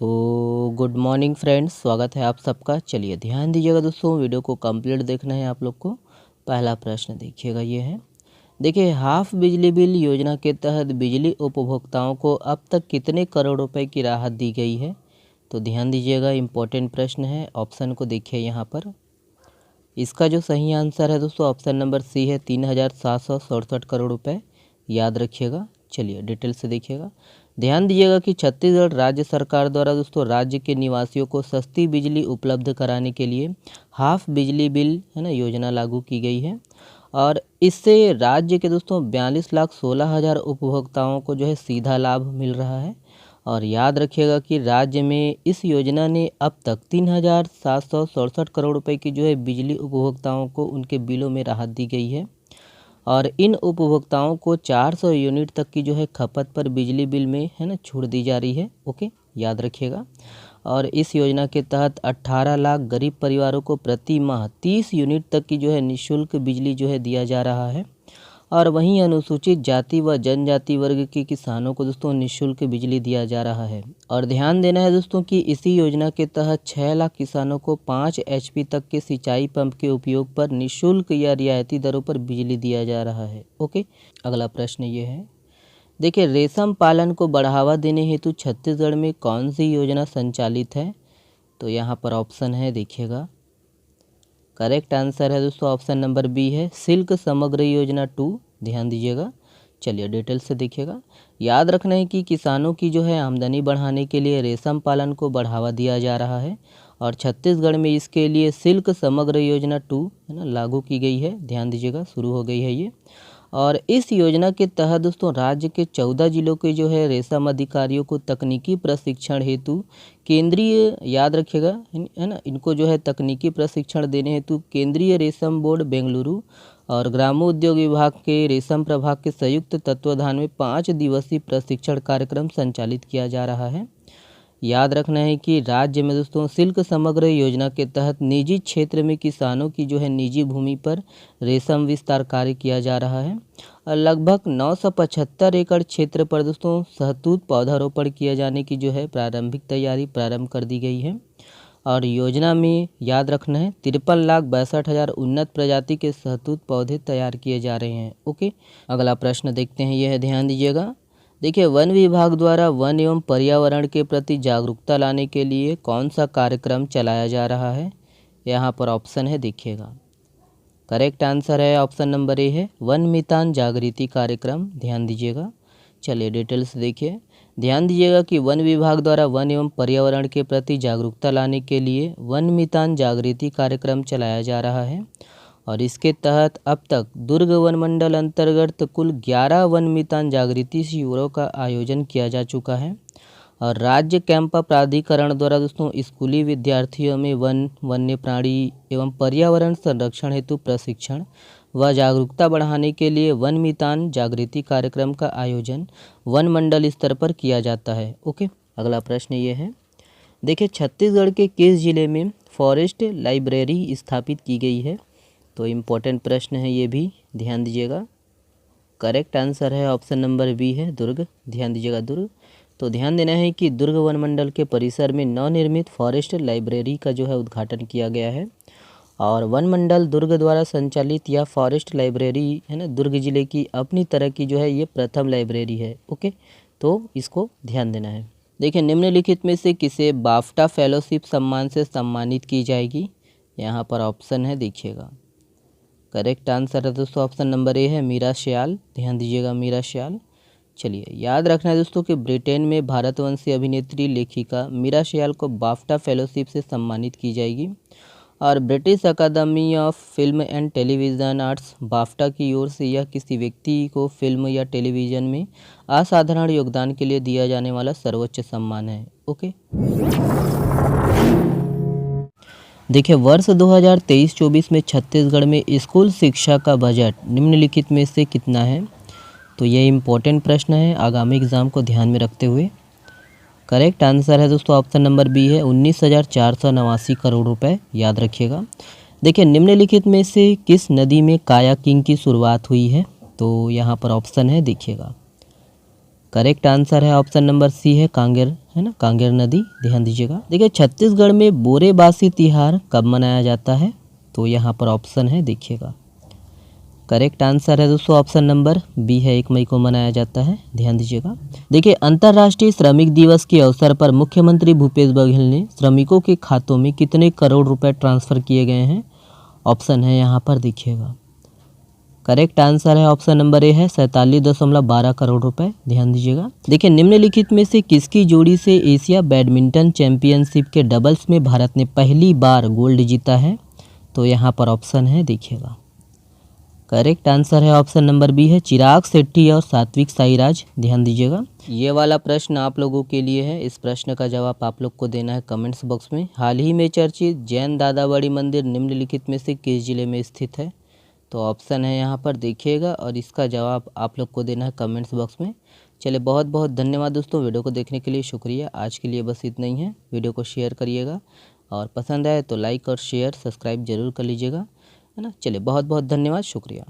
तो good morning friends, स्वागत है आप सबका। चलिए ध्यान दीजिएगा दोस्तों, वीडियो को कंप्लीट देखना है आप लोग को। पहला प्रश्न देखिएगा, ये है। देखिए, हाफ बिजली बिल योजना के तहत बिजली उपभोक्ताओं को अब तक कितने करोड़ रुपए की राहत दी गई है? तो ध्यान दीजिएगा, इम्पोर्टेंट प्रश्न है। ऑप्शन को देखिए यहाँ पर। इसका जो सही आंसर है दोस्तों, ऑप्शन नंबर सी है, 3,767 करोड़ रुपए। याद रखिएगा। चलिए डिटेल से देखिएगा। ध्यान दीजिएगा कि छत्तीसगढ़ राज्य सरकार द्वारा दोस्तों राज्य के निवासियों को सस्ती बिजली उपलब्ध कराने के लिए हाफ बिजली बिल है ना योजना लागू की गई है। और इससे राज्य के दोस्तों 42,16,000 उपभोक्ताओं को जो है सीधा लाभ मिल रहा है। और याद रखिएगा कि राज्य में इस योजना ने अब तक 3,767 करोड़ रुपए की जो है बिजली उपभोक्ताओं को उनके बिलों में राहत दी गई है। और इन उपभोक्ताओं को 400 यूनिट तक की जो है खपत पर बिजली बिल में है ना छूट दी जा रही है। ओके, याद रखिएगा। और इस योजना के तहत 18 लाख गरीब परिवारों को प्रति माह 30 यूनिट तक की जो है निःशुल्क बिजली जो है दिया जा रहा है। और वहीं अनुसूचित जाति व जनजाति वर्ग के किसानों को दोस्तों निःशुल्क बिजली दिया जा रहा है। और ध्यान देना है दोस्तों कि इसी योजना के तहत 6 लाख किसानों को 5 HP तक के सिंचाई पंप के उपयोग पर निःशुल्क या रियायती दरों पर बिजली दिया जा रहा है। ओके, अगला प्रश्न ये है। देखिए, रेशम पालन को बढ़ावा देने हेतु छत्तीसगढ़ में कौन सी योजना संचालित है? तो यहाँ पर ऑप्शन है, देखिएगा। करेक्ट आंसर है दोस्तों ऑप्शन नंबर बी है, सिल्क समग्र योजना 2। ध्यान दीजिएगा। चलिए डिटेल से देखिएगा। याद रखना है कि किसानों की जो है आमदनी बढ़ाने के लिए रेशम पालन को बढ़ावा दिया जा रहा है। और छत्तीसगढ़ में इसके लिए सिल्क समग्र योजना 2 है ना लागू की गई है। ध्यान दीजिएगा, शुरू हो गई है ये। और इस योजना के तहत दोस्तों राज्य के 14 जिलों के जो है रेशम अधिकारियों को तकनीकी प्रशिक्षण हेतु केंद्रीय, याद रखिएगा है ना, इनको जो है तकनीकी प्रशिक्षण देने हेतु केंद्रीय रेशम बोर्ड बेंगलुरु और ग्रामोद्योग विभाग के रेशम प्रभाग के संयुक्त तत्वाधान में 5 दिवसीय प्रशिक्षण कार्यक्रम संचालित किया जा रहा है। याद रखना है कि राज्य में दोस्तों सिल्क समग्र योजना के तहत निजी क्षेत्र में किसानों की जो है निजी भूमि पर रेशम विस्तार कार्य किया जा रहा है। और लगभग 975 एकड़ क्षेत्र पर दोस्तों शहतूत पौधारोपण किए जाने की जो है प्रारंभिक तैयारी प्रारंभ कर दी गई है। और योजना में याद रखना है 53,62,000 उन्नत प्रजाति के शहतूत पौधे तैयार किए जा रहे हैं। ओके, अगला प्रश्न देखते हैं, यह है, ध्यान दीजिएगा। देखिए, वन विभाग द्वारा वन एवं पर्यावरण के प्रति जागरूकता लाने के लिए कौन सा कार्यक्रम चलाया जा रहा है? यहाँ पर ऑप्शन है, देखिएगा। करेक्ट आंसर है ऑप्शन नंबर ए है, वन मितान जागृति कार्यक्रम। ध्यान दीजिएगा। चलिए डिटेल से देखिए। ध्यान दीजिएगा कि वन विभाग द्वारा वन एवं पर्यावरण के प्रति जागरूकता लाने के लिए वन मितान जागृति कार्यक्रम चलाया जा रहा है। और इसके तहत अब तक दुर्ग वन मंडल अंतर्गत कुल 11 वन मितान जागृति शिविरों का आयोजन किया जा चुका है। और राज्य कैंपा प्राधिकरण द्वारा दोस्तों स्कूली विद्यार्थियों में वन्य प्राणी एवं पर्यावरण संरक्षण हेतु प्रशिक्षण व जागरूकता बढ़ाने के लिए वन मितान जागृति कार्यक्रम का आयोजन वन मंडल स्तर पर किया जाता है। ओके, अगला प्रश्न ये है। देखिए, छत्तीसगढ़ के किस जिले में फॉरेस्ट लाइब्रेरी स्थापित की गई है? तो इम्पोर्टेंट प्रश्न है ये भी, ध्यान दीजिएगा। करेक्ट आंसर है ऑप्शन नंबर बी है, दुर्ग। ध्यान दीजिएगा, दुर्ग। तो ध्यान देना है कि दुर्ग वन मंडल के परिसर में नवनिर्मित फॉरेस्ट लाइब्रेरी का जो है उद्घाटन किया गया है। और वन मंडल दुर्ग द्वारा संचालित यह फॉरेस्ट लाइब्रेरी है ना दुर्ग जिले की अपनी तरह की जो है ये प्रथम लाइब्रेरी है। ओके, तो इसको ध्यान देना है। देखिए, निम्नलिखित में से किसे बाफ्टा फेलोशिप सम्मान से सम्मानित की जाएगी? यहाँ पर ऑप्शन है, देखिएगा। करेक्ट आंसर है दोस्तों ऑप्शन नंबर ए है, मीरा श्याल। ध्यान दीजिएगा, मीरा श्याल। चलिए, याद रखना है दोस्तों कि ब्रिटेन में भारतवंशी अभिनेत्री लेखिका मीरा श्याल को बाफ्टा फेलोशिप से सम्मानित की जाएगी। और British Academy of Film and Television Arts BAFTA की ओर से यह किसी व्यक्ति को फिल्म या टेलीविज़न में असाधारण योगदान के लिए दिया जाने वाला सर्वोच्च सम्मान है। ओके, देखिए, वर्ष 2023-24 में छत्तीसगढ़ में स्कूल शिक्षा का बजट निम्नलिखित में से कितना है? तो ये इम्पोर्टेंट प्रश्न है आगामी एग्जाम को ध्यान में रखते हुए। करेक्ट आंसर है दोस्तों ऑप्शन नंबर बी है, 19,489 करोड़ रुपए। याद रखिएगा। देखिए, निम्नलिखित में से किस नदी में कायाकिंग की शुरुआत हुई है? तो यहाँ पर ऑप्शन है, देखिएगा। करेक्ट आंसर है ऑप्शन नंबर सी है, कांगेर है ना, कांगेर नदी, ध्यान दीजिएगा। देखिए छत्तीसगढ़ में बोरेबासी तिहार कब मनाया जाता है, तो यहाँ पर ऑप्शन है देखिएगा। करेक्ट आंसर है दोस्तों ऑप्शन नंबर बी है, 1 मई को मनाया जाता है, ध्यान दीजिएगा। देखिए अंतर्राष्ट्रीय श्रमिक दिवस के अवसर पर मुख्यमंत्री भूपेश बघेल ने श्रमिकों के खातों में कितने करोड़ रुपए ट्रांसफर किए गए हैं, ऑप्शन है यहाँ पर देखिएगा। करेक्ट आंसर है ऑप्शन नंबर ए है 47.12 करोड़ रुपए, ध्यान दीजिएगा। देखिए निम्नलिखित में से किसकी जोड़ी से एशिया बैडमिंटन चैंपियनशिप के डबल्स में भारत ने पहली बार गोल्ड जीता है, तो यहाँ पर ऑप्शन है देखिएगा। करेक्ट आंसर है ऑप्शन नंबर बी है चिराग शेट्टी और सात्विक साईराज, ध्यान दीजिएगा। ये वाला प्रश्न आप लोगों के लिए है। इस प्रश्न का जवाब आप लोग को देना है कमेंट्स बॉक्स में। हाल ही में चर्चित जैन दादावाड़ी मंदिर निम्नलिखित में से किस जिले में स्थित है, तो ऑप्शन है यहाँ पर देखिएगा और इसका जवाब आप लोग को देना है कमेंट्स बॉक्स में। चलिए बहुत बहुत धन्यवाद दोस्तों, वीडियो को देखने के लिए शुक्रिया। आज के लिए बस इतना ही है। वीडियो को शेयर करिएगा और पसंद आए तो लाइक और शेयर सब्सक्राइब जरूर कर लीजिएगा, है ना। चलिए बहुत बहुत धन्यवाद, शुक्रिया।